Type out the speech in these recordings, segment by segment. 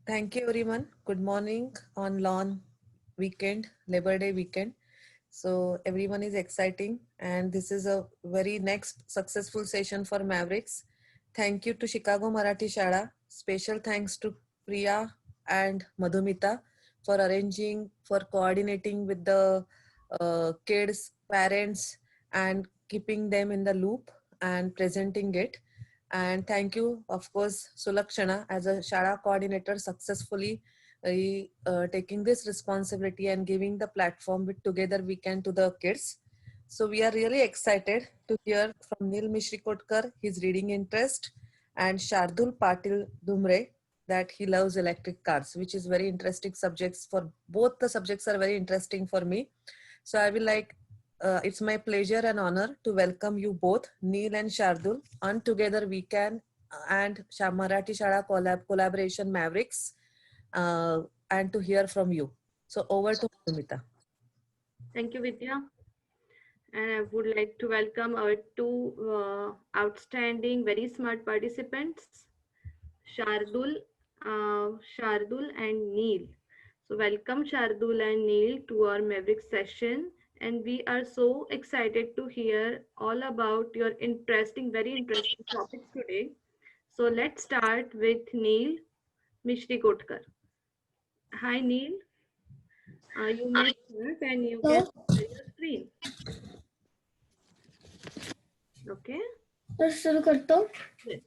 Thank you, everyone. Good morning on long weekend, Labor Day weekend. So everyone is exciting, and this is a very next successful session for Mavericks. Thank you to Chicago Marathi Shala. Special thanks to Priya and Madhumita for arranging, for coordinating with the kids, parents, and keeping them in the loop and presenting it. And thank you, of course, Sulakshana as a Shara coordinator successfully taking this responsibility and giving the platform with Together We Can to the kids. So we are really excited to hear from Neil Mishrikotkar, his reading interest, and Shardul Patil Dumbre, that he loves electric cars, which is very interesting subjects for both the subjects are very interesting for me. So I will it's my pleasure and honor to welcome you both, Neil and Shardul, on Together We Can and Marathi Shara collaboration Mavericks, and to hear from you. So over to Madhumita. Thank you, Vidya. And I would like to welcome our two outstanding, very smart participants, Shardul, Shardul and Neil. So welcome Shardul and Neil to our Maverick session. And we are so excited to hear all about your very interesting topics today. So let's start with Neil Mishrikotkar. Hi Neil, you may start and you can So, share your screen. Okay? तो शुरू करता हूँ. Yes.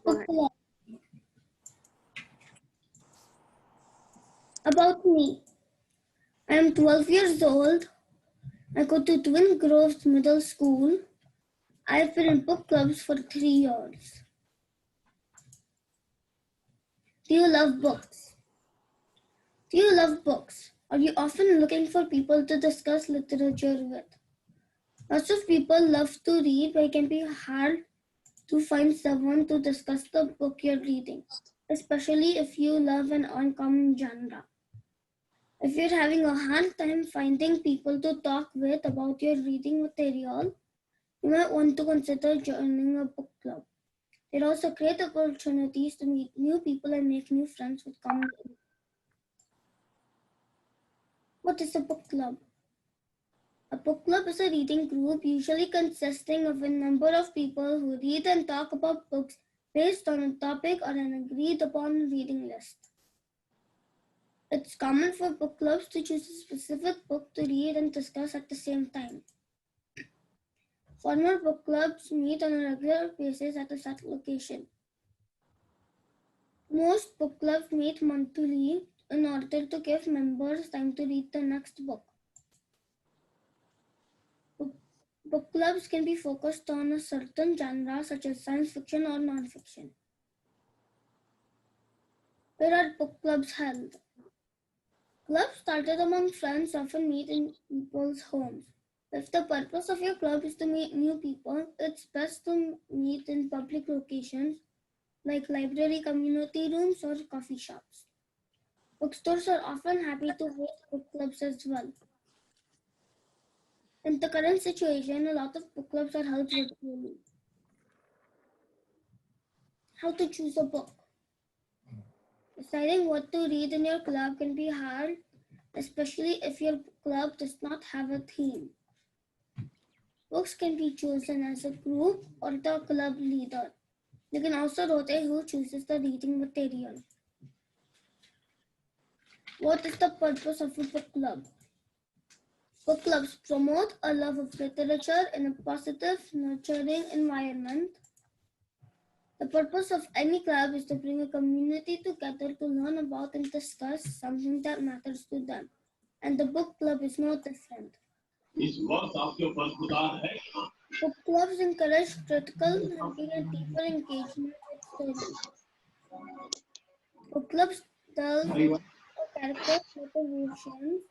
Go ahead. About me. I am 12 years old. I go to Twin Groves Middle School. I have been in book clubs for 3 years. Do you love books? Do you love books? Are you often looking for people to discuss literature with? Lots of people love to read, but it can be hard to find someone to discuss the book you're reading, especially if you love an uncommon genre. If you're having a hard time finding people to talk with about your reading material, you might want to consider joining a book club. There are also great opportunities to meet new people and make new friends with common interests. What is a book club? A book club is a reading group usually consisting of a number of people who read and talk about books based on a topic or an agreed upon reading list. It's common for book clubs to choose a specific book to read and discuss at the same time. Former book clubs meet on a regular basis at a set location. Most book clubs meet monthly in order to give members time to read the next book. Book clubs can be focused on a certain genre such as science fiction or non-fiction. Where are book clubs held? Clubs started among friends often meet in people's homes. If the purpose of your club is to meet new people, it's best to meet in public locations like library community rooms or coffee shops. Bookstores are often happy to host book clubs as well. In the current situation, a lot of book clubs are held virtually. How to choose a book? Deciding what to read in your club can be hard, especially if your club does not have a theme. Books can be chosen as a group or the club leader. You can also rotate who chooses the reading material. What is the purpose of a book club? Book clubs promote a love of literature in a positive, nurturing environment. The purpose of any club is to bring a community together to learn about and discuss something that matters to them. And the book club is no different. Book clubs encourage critical thinking and deeper engagement with stories. Book clubs delve into character motivations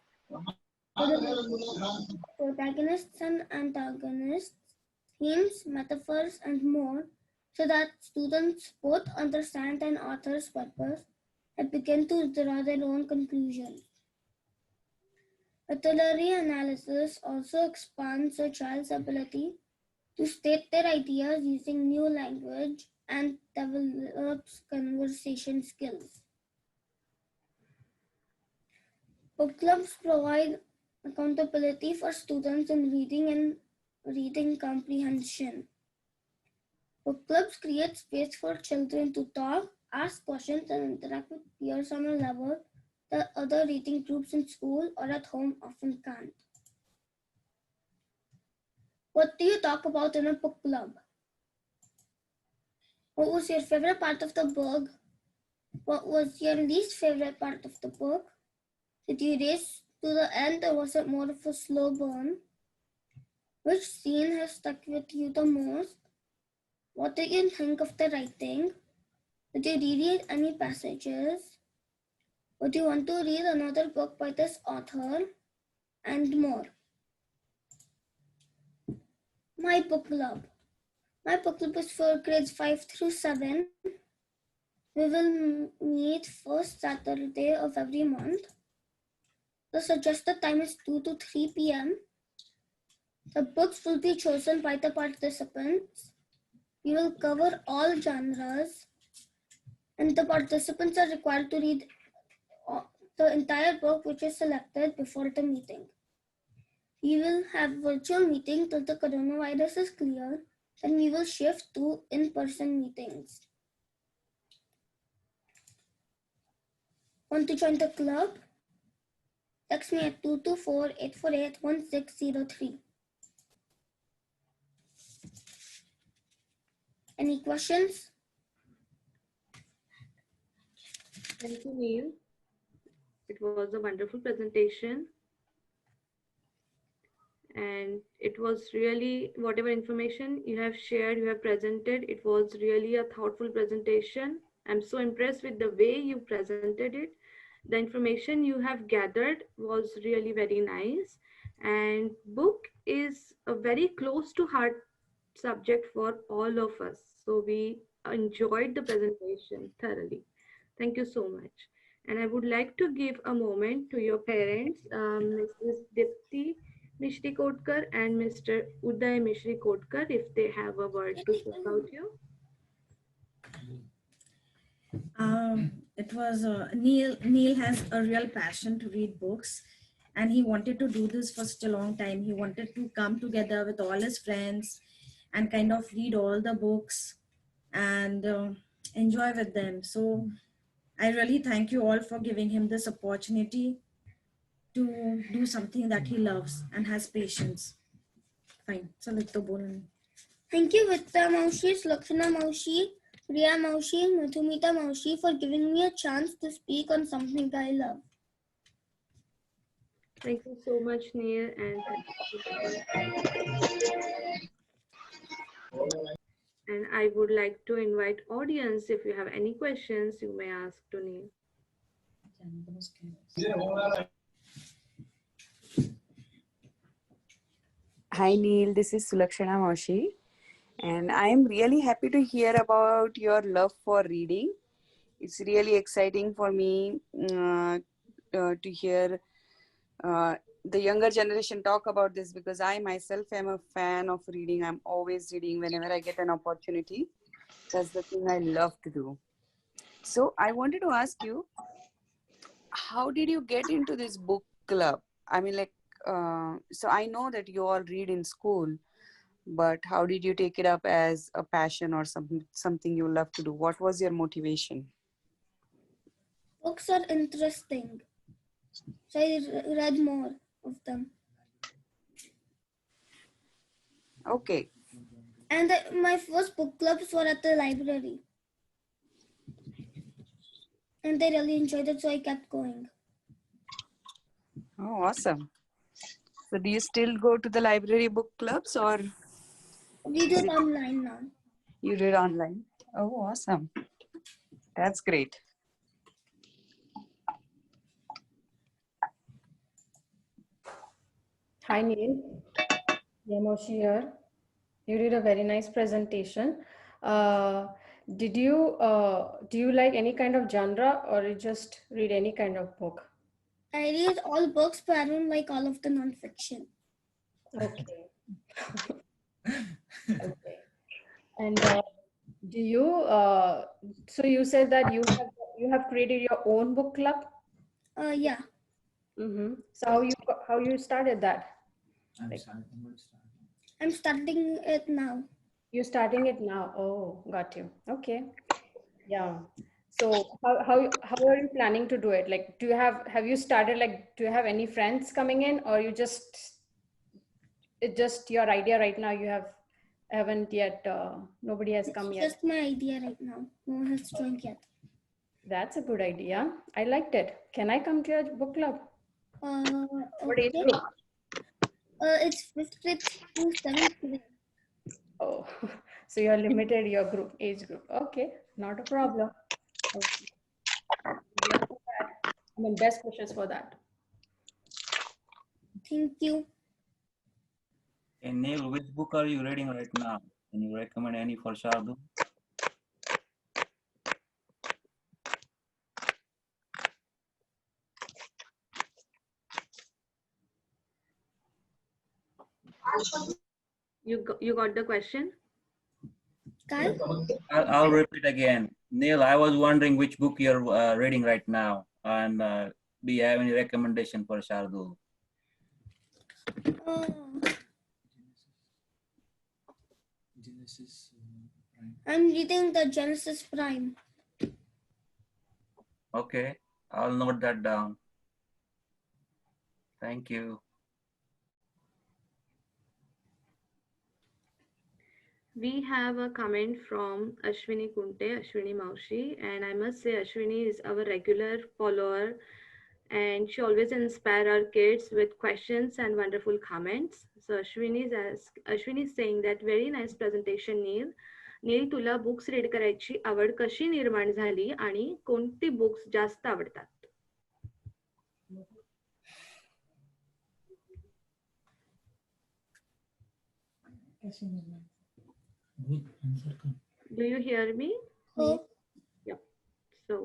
for the protagonists and antagonists, themes, metaphors, and more, so that students both understand an author's purpose and begin to draw their own conclusions. Literary analysis also expands a child's ability to state their ideas using new language and develops conversation skills. Book clubs provide accountability for students in reading and reading comprehension. Book clubs create space for children to talk, ask questions, and interact with peers on a level that other reading groups in school or at home often can't. What do you talk about in a book club? What was your favorite part of the book? What was your least favorite part of the book? Did you race to the end or was it more of a slow burn? Which scene has stuck with you the most? What did you think of the writing? Did you reread any passages? Would you want to read another book by this author? And more. My book club. My book club is for grades 5 through 7. We will meet first Saturday of every month. The suggested time is 2 to 3 p.m. The books will be chosen by the participants. We will cover all genres, and the participants are required to read the entire book which is selected before the meeting. We will have virtual meeting till the coronavirus is clear, then we will shift to in-person meetings. Want to join the club? Text me at 224-848-1603. Any questions? Thank you, Neil. It was a wonderful presentation. And it was really, whatever information you have shared, you have presented, it was really a thoughtful presentation. I'm so impressed with the way you presented it. The information you have gathered was really very nice. And book is a very close to heart subject for all of us. So we enjoyed the presentation thoroughly. Thank you so much. And I would like to give a moment to your parents, Mrs. Dipti Mishrikotkar and Mr. Uday Mishrikotkar, if they have a word to say about you. It was Neil. Neil has a real passion to read books, and he wanted to do this for such a long time. He wanted to come together with all his friends and kind of read all the books and enjoy with them. So I really thank you all for giving him this opportunity to do something that he loves and has patience. Fine. So let's go. Thank you, Vitta Maushi, Lakshana Maushi, Priya Maushi, Madhumita Maushi for giving me a chance to speak on something I love. Thank you so much, Neil, and and I would like to invite audience, if you have any questions, you may ask to Neil. Hi Neil, this is Sulakshana Maushi, and I am really happy to hear about your love for reading. It's really exciting for me to hear the younger generation talk about this because I myself am a fan of reading. I'm always reading whenever I get an opportunity. That's the thing I love to do. So I wanted to ask you, how did you get into this book club? I mean, so I know that you all read in school, but how did you take it up as a passion or something you love to do? What was your motivation? Books are interesting, so I read more of them. Okay. And my first book clubs were at the library. And I really enjoyed it, so I kept going. Oh, awesome. So do you still go to the library book clubs or? We do it online now. You read online? Oh, awesome. That's great. Hi Neil, Yamoshi here. You did a very nice presentation. Do you like any kind of genre or you just read any kind of book? I read all books, but I don't like all of the non-fiction. Okay. Okay. And so you said that you have created your own book club? Yeah. So how you started that? I'm starting it now. You're starting it now. Oh, got you. Okay. Yeah. So how are you planning to do it? Like, have you started, like, do you have any friends coming in, or you just, it's just your idea right now? You haven't yet, nobody has come It's yet. just my idea right now. No one has joined yet. That's a good idea. I liked it. Can I come to your book club? What age Okay. group? It's fifth grade to seventh grade. Oh, so you're limited your age group. Okay, not a problem. Okay. Good luck for that. I mean, best wishes for that. Thank you. And Neil, which book are you reading right now? Can you recommend any for Shardul? You got the question? Kyle? I'll repeat again. Neil, I was wondering which book you're reading right now, and do you have any recommendation for Shardul? Uh, I'm reading the Genesis Prime. Okay, I'll note that down. Thank you. We have a comment from Ashwini Kunte, Ashwini Maushi, and I must say Ashwini is our regular follower, and she always inspires our kids with questions and wonderful comments. So Ashwini is saying that very nice presentation, Neil. Neil, तुला books read करायची आवड कशी निर्माण झाली आणि कोणती books जास्त आवडतात? Do you hear me? हो. Yeah. So,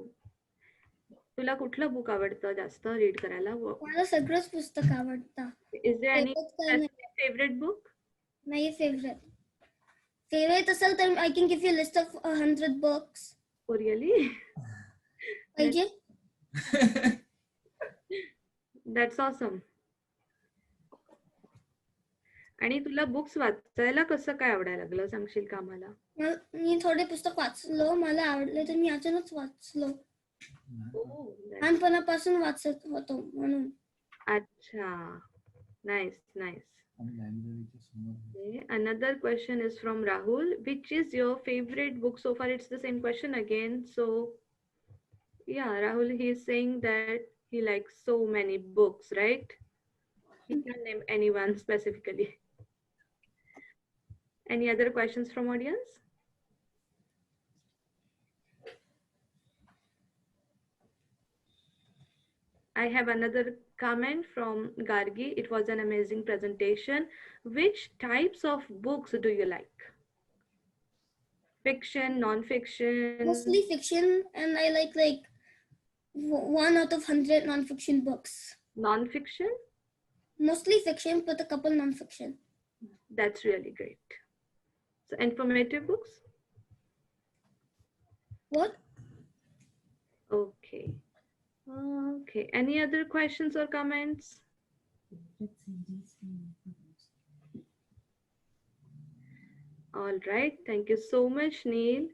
तुला कुठलं बुक आवडतं जास्त रीड करायला? मला सगळंच पुस्तक आवडतं. Is there any Favorite काय नाही. specific favorite book? नाही फेवरेट. फेवरेट असेल तर I can give you a list of 100 books. Oh, really? पाहिजे? That's awesome. आणि तुला बुक्स वाचायला कसं काय आवडायला लागलं सांगशील का आम्हाला? मी थोडे पुस्तक वाचलो, मला आवडले तर मी अचानक वाचलो. लहानपणापासून वाचत होतो म्हणून. अच्छा, nice, nice. Okay. Another question is from Rahul. Which is your favorite book so far? It's the same question again. So, yeah, Rahul, he is saying that he likes so many books, right? He can't name anyone specifically. Any other questions from audience? I have another comment from Gargi. It was an amazing presentation. Which types of books do you like? Fiction, non-fiction? Mostly fiction, and I like 1 out of 100 non-fiction books. Non-fiction? Mostly fiction, but a couple non-fiction. That's really great. So informative books? What? Okay. Okay. Any other questions or comments? All right. Thank you so much, Neil.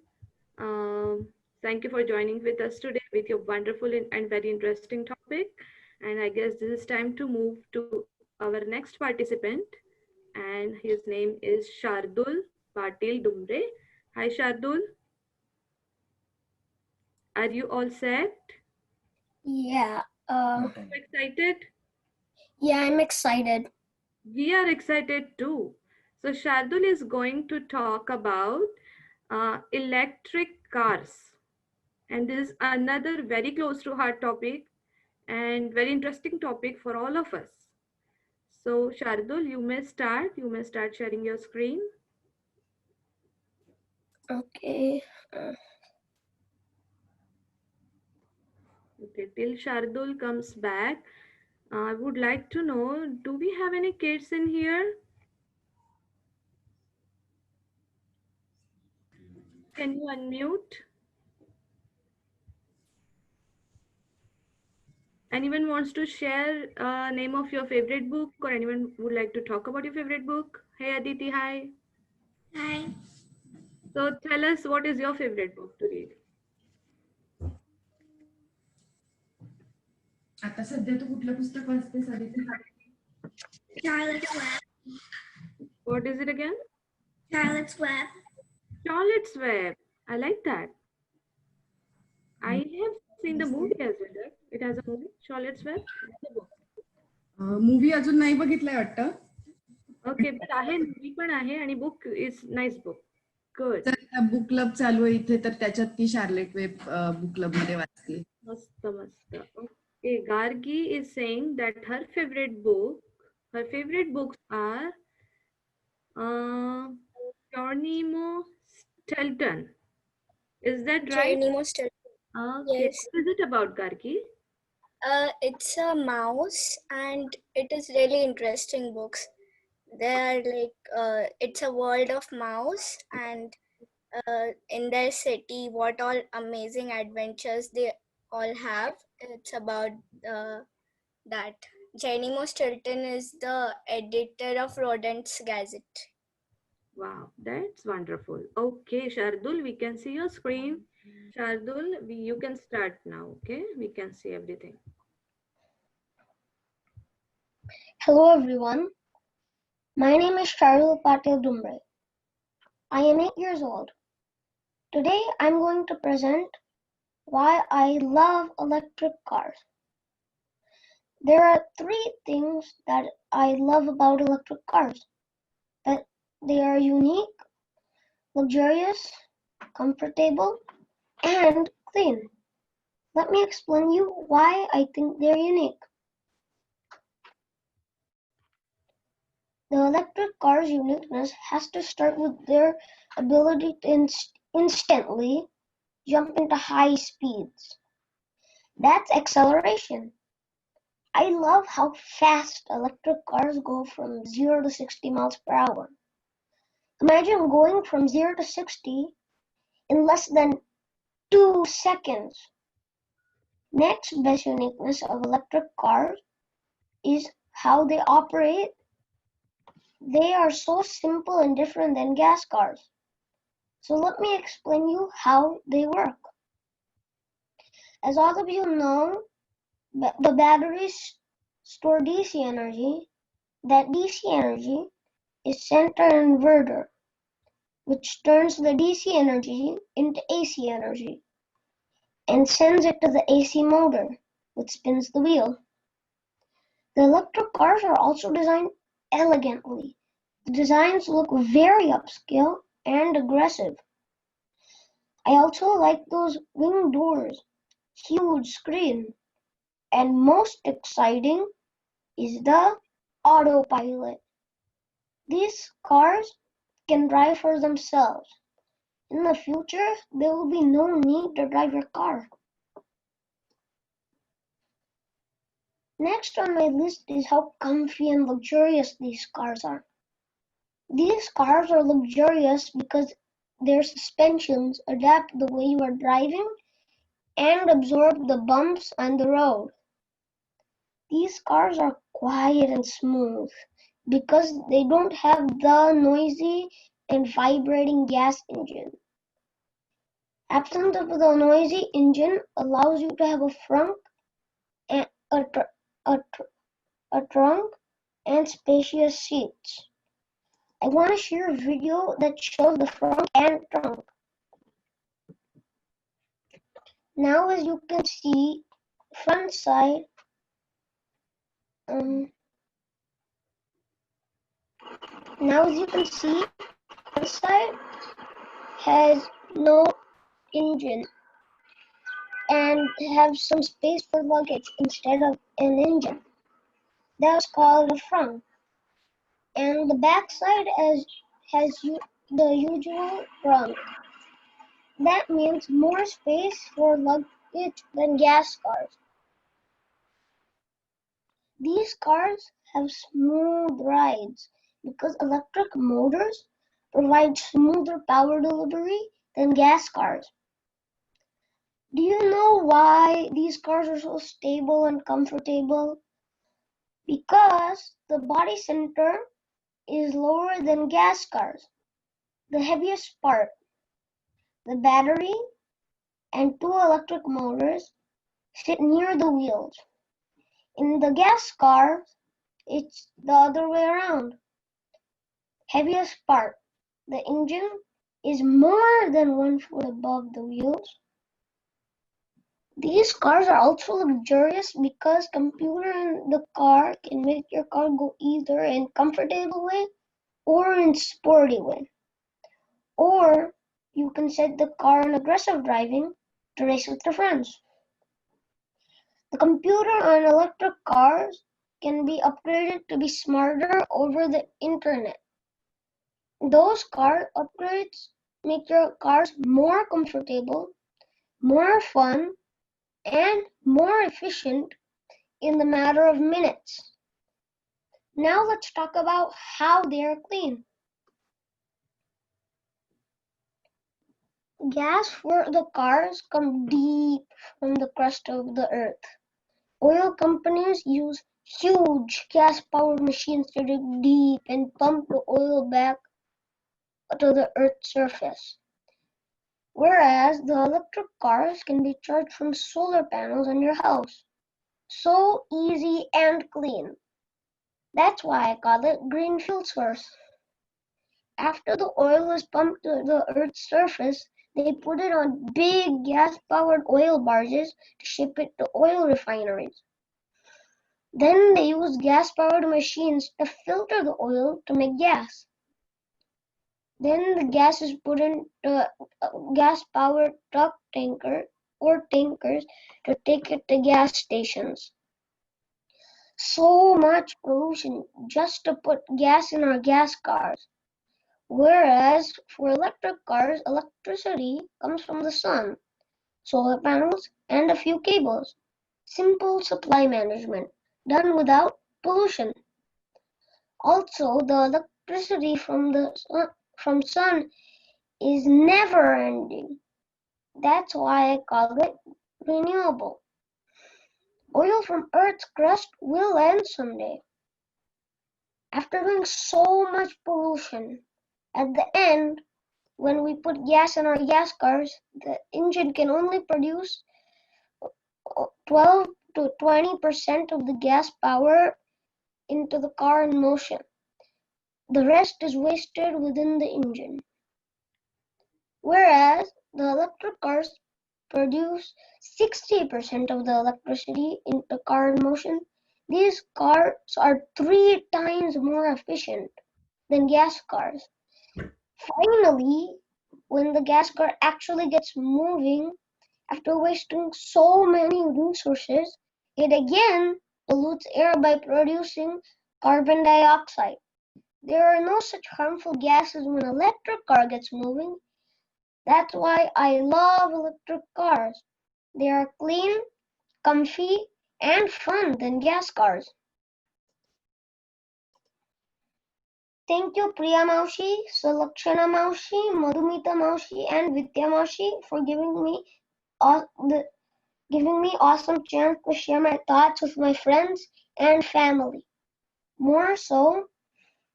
Thank you for joining with us today with your wonderful and very interesting topic. And I guess this is time to move to our next participant. And his name is Shardul Patil Dumbre. Hi, Shardul. Are you all set? Yeah. Are you excited? Yeah, I'm excited. We are excited too. So Shardul is going to talk about electric cars. And this is another very close to heart topic and very interesting topic for all of us. So Shardul, you may start. You may start sharing your screen. Okay. Okay, till Shardul comes back, I would like to know, do we have any kids in here? Can you unmute? Anyone wants to share name of your favorite book, or anyone would like to talk about your favorite book? Hey Aditi, hi. Hi. So tell us, what is your favorite book to read? आता सध्या तू कुठलं पुस्तक वाचतेस Aditi? Charlotte's Web. What is it again? Charlotte's Web. Charlotte's Web. I like that. I have seen the movie as well. Right? It has a movie, Charlotte's Web. Movie अजून नाही बघितलाय वाटतं. Okay, but आहे movie पण आहे आणि book is nice book. Good. Book club चालू आहे इथे, तर त्याच्यात ती शार्लेट वेब बुक क्लब मध्ये वाचते. Masta, masta. Okay, Gargi is saying that her favorite books are Geronimo Stilton. Is that right? Geronimo Stilton. Okay. Yes. What is it about, Gargi? It's a mouse, and it is really interesting books. They are like it's a world of mouse, and in their city, what all amazing adventures they all have. It's about that. Geronimo Stilton is the editor of Rodent's Gazette. Wow, that's wonderful. Okay, Shardul, we can see your screen. Shardul, you can start now, okay? We can see everything. Hello everyone. My name is Shardul Patil Dumbre. I am 8 years old. Today I'm going to present why I love electric cars. There are 3 things that I love about electric cars. That they are unique, luxurious, comfortable, and clean. Let me explain you why I think they're unique. The electric car's uniqueness has to start with their ability to instantly jump into high speeds. That's acceleration. I love how fast electric cars go from 0 to 60 miles per hour. Imagine going from 0 to 60 in less than 2 seconds. Next best uniqueness of electric cars is how they operate. They are so simple and different than gas cars. So let me explain you how they work. As all of you know, the batteries store DC energy. That DC energy is sent to an inverter, which turns the DC energy into AC energy and sends it to the AC motor, which spins the wheel. The electric cars are also designed elegantly. The designs look very upscale and aggressive. I also like those wing doors, huge screen, and most exciting is the autopilot. These cars can drive for themselves. In the future, there will be no need to drive your car. Next on my list is how comfy and luxurious these cars are. These cars are luxurious because their suspensions adapt to the way you are driving and absorb the bumps on the road. These cars are quiet and smooth because they don't have the noisy and vibrating gas engine. Absence of the noisy engine allows you to have a trunk and spacious seats. I want to share a video that shows the front and trunk. Now as you can see, front side front side has no engine and have some space for luggage instead of an engine. That's called the front. And the back side has the usual trunk. That means more space for luggage than gas cars. These cars have smooth rides because electric motors provide smoother power delivery than gas cars. Do you know why these cars are so stable and comfortable? Because the body center is lower than gas cars. The heaviest part, the battery and two electric motors, sit near the wheels. In the gas cars, it's the other way around. Heaviest part, the engine, is more than 1 foot above the wheels. These cars are also luxurious because computer in the car can make your car go either in comfortable way or in sporty way. Or you can set the car in aggressive driving to race with your friends. The computer on electric cars can be upgraded to be smarter over the internet. Those car upgrades make your cars more comfortable, more fun, and more efficient in the matter of minutes. Now let's talk about how they are clean. Gas for the cars come deep from the crust of the earth. Oil companies use huge gas-powered machines to dig deep and pump the oil back to the earth's surface. Whereas the electric cars can be charged from solar panels on your house. So easy and clean. That's why I call it green fuel source. After the oil is pumped to the earth's surface, they put it on big gas-powered oil barges to ship it to oil refineries. Then they use gas-powered machines to filter the oil to make gas. Then the gas is put into a gas-powered truck tanker or tankers to take it to gas stations. So much pollution just to put gas in our gas cars. Whereas for electric cars, electricity comes from the sun, solar panels, and a few cables. Simple supply management, done without pollution. Also, the electricity from sun is never ending. That's why I call it renewable. Oil from Earth's crust will end someday. After doing so much pollution, at the end, when we put gas in our gas cars, the engine can only produce 12 to 20% of the gas power into the car in motion. The rest is wasted within the engine. Whereas the electric cars produce 60% of the electricity into car in motion, these cars are 3 times more efficient than gas cars. Finally, when the gas car actually gets moving, after wasting so many resources, it again pollutes air by producing carbon dioxide. There are no such harmful gases when an electric car gets moving. That's why I love electric cars. They are clean, comfy, and fun than gas cars. Thank you Priya Maushi, Sulakshana Maushi, Madhumita Maushi, and Vidya Maushi for giving me awesome chance to share my thoughts with my friends and family. More so,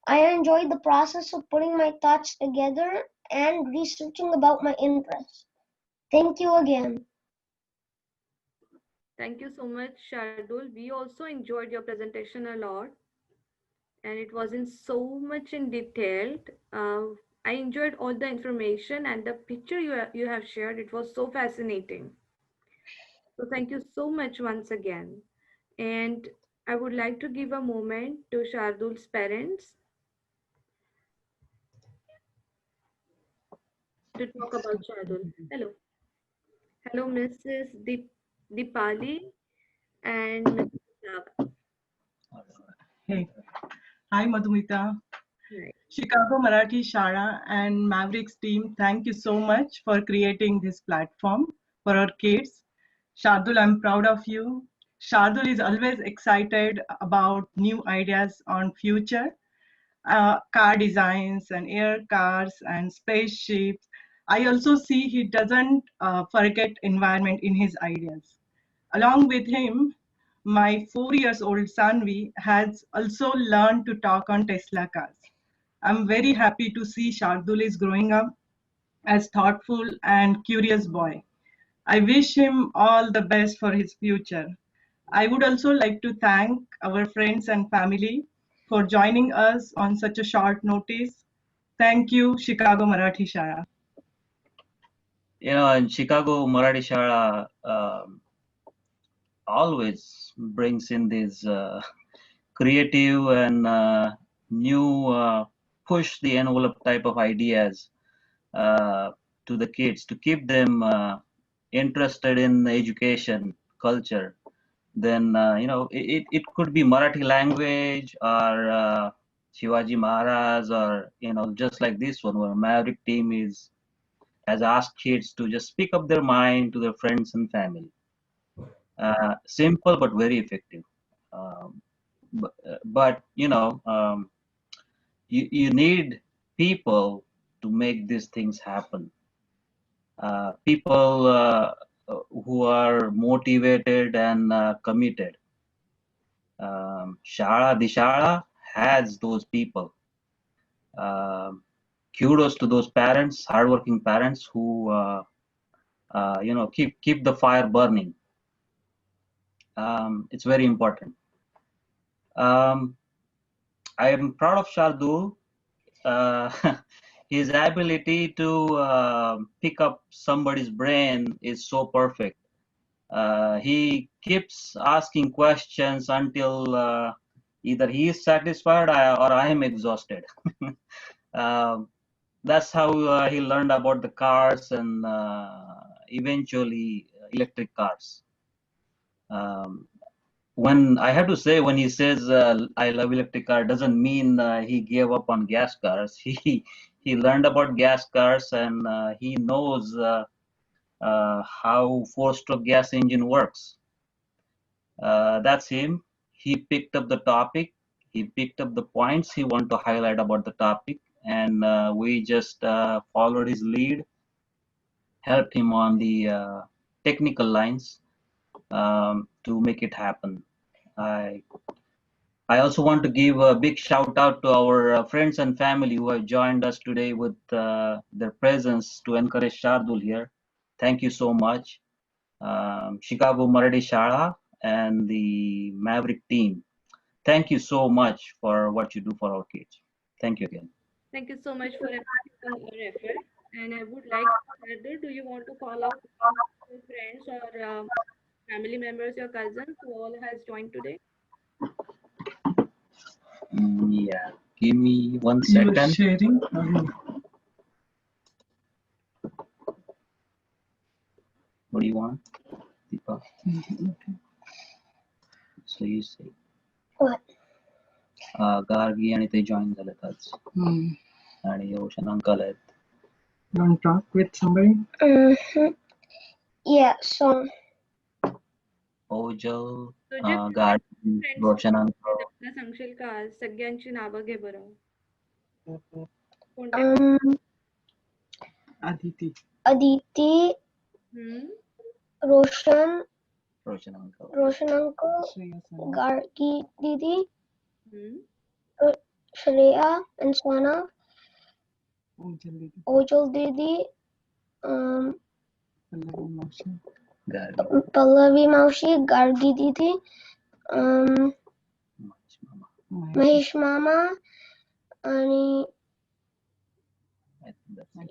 I enjoyed the process of putting my thoughts together and researching about my interests. Thank you again. Thank you so much, Shardul. We also enjoyed your presentation a lot, and it was in so much in detail. I enjoyed all the information and the picture you have shared. It was so fascinating. So thank you so much once again. And I would like to give a moment to Shardul's parents to talk about Shardul. Hello. Hello, Mrs. Dipali and Mrs. Lava. Hey, hi Madhumita. Right. Chicago Marathi Shara and Mavericks team, thank you so much for creating this platform for our kids. Shardul, I'm proud of you. Shardul is always excited about new ideas on future car designs and air cars and spaceships. I also see he doesn't forget environment in his ideas. Along with him, my 4 years old Sanvi has also learned to talk on Tesla cars. I'm very happy to see Shardul is growing up as thoughtful and curious boy. I wish him all the best for his future. I would also like to thank our friends and family for joining us on such a short notice. Thank you, Chicago Marathi Shara. In Chicago, Marathi Shala always brings in these creative and new push the envelope type of ideas to the kids to keep them interested in education, culture. Then it could be Marathi language or Shivaji Maharaj, or just like this one where Maverick team has asked kids to just speak up their mind to their friends and family. Simple but very effective. But you need people to make these things happen. People who are motivated and committed. Shala Dishala has those people. Kudos to those parents, hardworking parents who keep the fire burning. It's very important. I am proud of Shardul. His ability to pick up somebody's brain is so perfect. He keeps asking questions until either he is satisfied or I am exhausted. That's how he learned about the cars and eventually electric cars. When I have to say, when he says I love electric car, doesn't mean he gave up on gas cars. He learned about gas cars and he knows how four-stroke gas engine works. That's him. He picked up the topic. He picked up the points he wanted to highlight about the topic, and we just followed his lead, helped him on the technical lines to make it happen. I also want to give a big shout out to our friends and family who have joined us today with their presence to encourage Shardul here. Thank you so much. Chicago Marathi Shala and the Maverick team. Thank you so much for what you do for our kids. Thank you again. Thank you so much for appreciating our effort. And I would like, Shardul, do you want to call out your friends or family members, your cousins who all has joined today? Yeah, give me 1 You were second. sharing? What do you want, Deepa? So you say. What? Gargi आणि ते join झालेत आज. आणि ocean uncle आहेत. You want to talk with somebody? Yeah, so Ojal, तुझे Gargi, friends रोशन uncle. मला सांगशील का सगळ्यांची नावं घे बरं. कोणत्या? Aditi. Aditi, Roshan, Roshan uncle. Roshan uncle, Shreya Sana. Gargi Didi, hmm. Shreya and Sana, Ojal Didi. Ojal Didi, Pallavi Maushi. Gargi. Pallavi Maushi, Gargi Didi, Mahesh Mama, and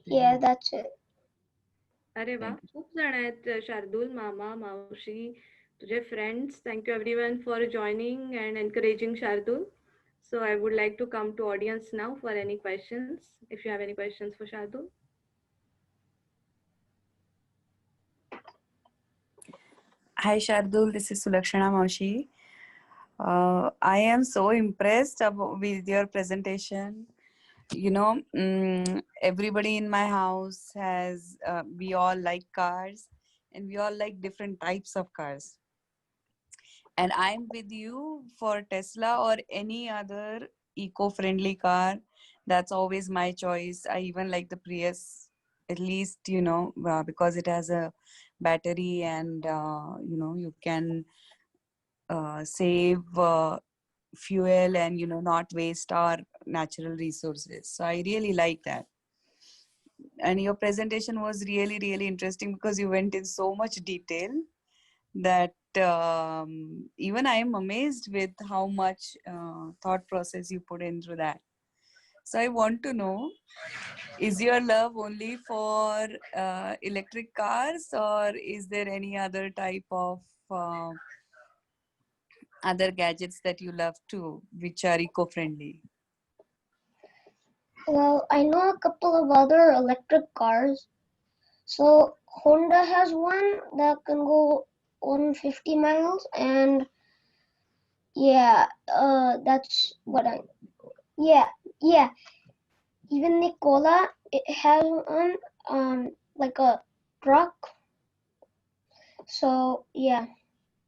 yeah, that's it. अरे वा, खूप जण आहेत. शार्दूल, मामा, मावशी, तुझे friends. Thank you everyone for joining and encouraging Shardul. So I would like to come to audience now for any questions. If you have any questions for Shardul. Hi Shardul, this is Sulakshana Maushi. I am so impressed with your presentation. Everybody in my house has, we all like cars and we all like different types of cars. And I'm with you for Tesla or any other eco-friendly car. That's always my choice. I even like the Prius. at least, because it has a battery, and you can save fuel, and not waste our natural resources. So I really like that. And your presentation was really, really interesting because you went in so much detail that even I am amazed with how much thought process you put into that. So I want to know, is your love only for electric cars, or is there any other type of other gadgets that you love too, which are eco-friendly? Well, I know a couple of other electric cars. So Honda has one that can go 150 miles, and yeah, that's what I. Yeah, yeah. Even Nicola, it has one, like a truck. So yeah,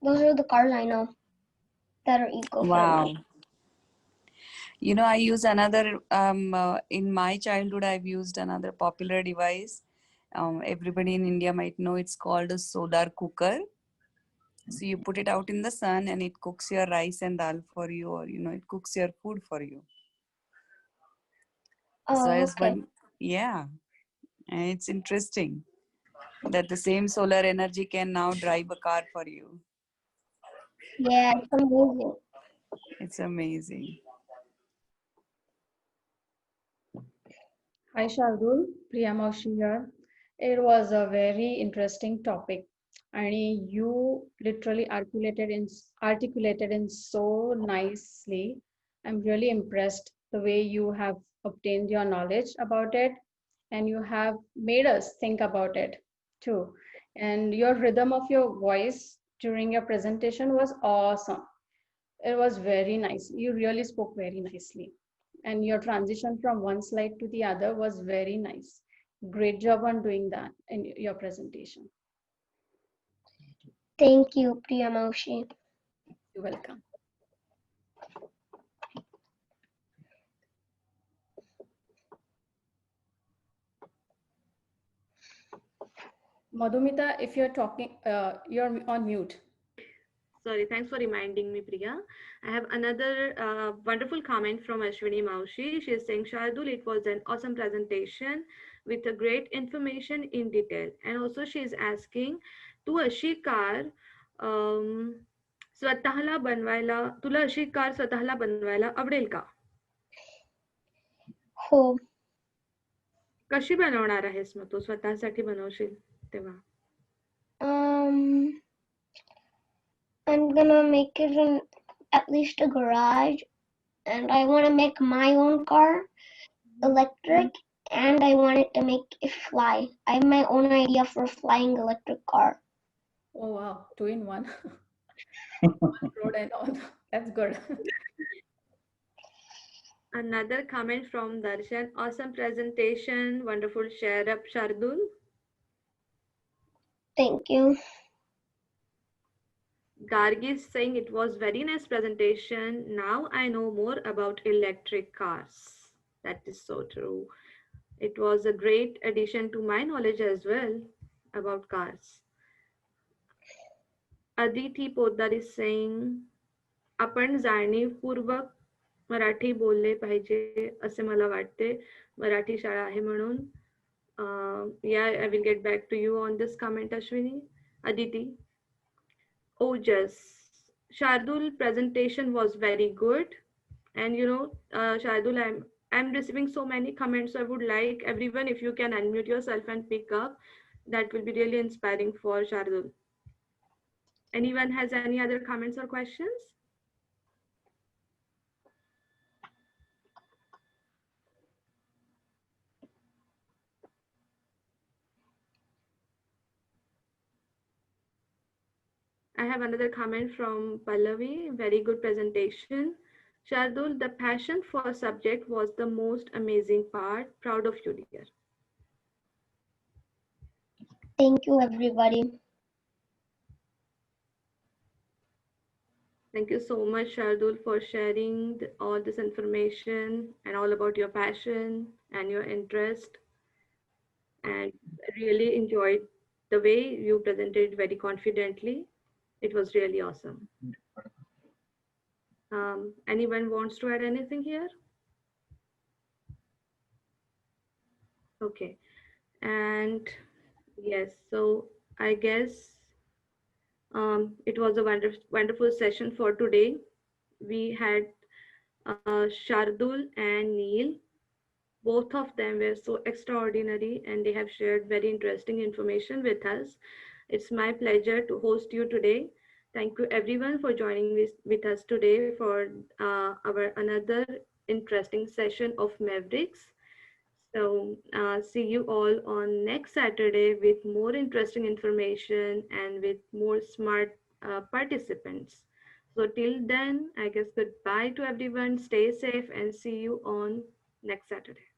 those are the cars I know that are eco-friendly. Wow. I use another, in my childhood, I've used another popular device. Everybody in India might know, it's called a solar cooker. So you put it out in the sun and it cooks your rice and dal for you, or, it cooks your food for you. So Oh, as okay. one, yeah, and it's interesting that the same solar energy can now drive a car for you. Yeah, it's amazing. It's amazing. Hi Shardul, Priya Maushi here. It was a very interesting topic, and you literally articulated in so nicely. I'm really impressed the way you have obtained your knowledge about it, and you have made us think about it too. And your rhythm of your voice during your presentation was awesome. It was very nice. You really spoke very nicely. And your transition from one slide to the other was very nice. Great job on doing that in your presentation. Thank you, Priyamoshi. You're welcome. Madhumita, if you're talking, you're on mute. Sorry, thanks for reminding me, Priya. I have another wonderful comment from Ashwini Maushi. She is saying, Shardul, it was an awesome presentation with a great information in detail. And also she is asking, तू अशी car स्वतःला बनवायला तुला अशी car स्वतःला बनवायला आवडेल का? हो. कशी बनवणार आहेस मग तू स्वतःसाठी बनवशील तेव्हा? I'm gonna make it in at least a garage, and I want to make my own car electric, and I want it to make it fly. I have my own idea for a flying electric car. Oh wow, 2 in 1. Road and all. That's good. Another comment from Darshan. Awesome presentation. Wonderful share up, Shardul. Thank you. Gargi is saying it was very nice presentation. Now I know more about electric cars. That is so true. It was a great addition to my knowledge as well about cars. Aditi Poddar is saying आपण जाणीवपूर्वक मराठी बोलले पाहिजे असे मला वाटते मराठी शाळा आहे म्हणून. Yeah, I will get back to you on this comment, Ashwini. Aditi. Oh, yes. Shardul presentation was very good. And Shardul, I'm receiving so many comments. So I would like everyone, if you can unmute yourself and pick up, that will be really inspiring for Shardul. Anyone has any other comments or questions? I have another comment from Pallavi. Very good presentation. Shardul, the passion for subject was the most amazing part. Proud of you, dear. Thank you, everybody. Thank you so much, Shardul, for sharing all this information and all about your passion and your interest. and really enjoyed the way you presented very confidently. It was really awesome. Anyone wants to add anything here? Okay. And yes, so I guess it was a wonderful session for today. We had Shardul and Neil. Both of them were so extraordinary and they have shared very interesting information with us. It's my pleasure to host you today. Thank you everyone for joining with us today for our another interesting session of Mavericks. So see you all on next Saturday with more interesting information and with more smart participants. So till then, I guess goodbye to everyone. Stay safe and see you on next Saturday.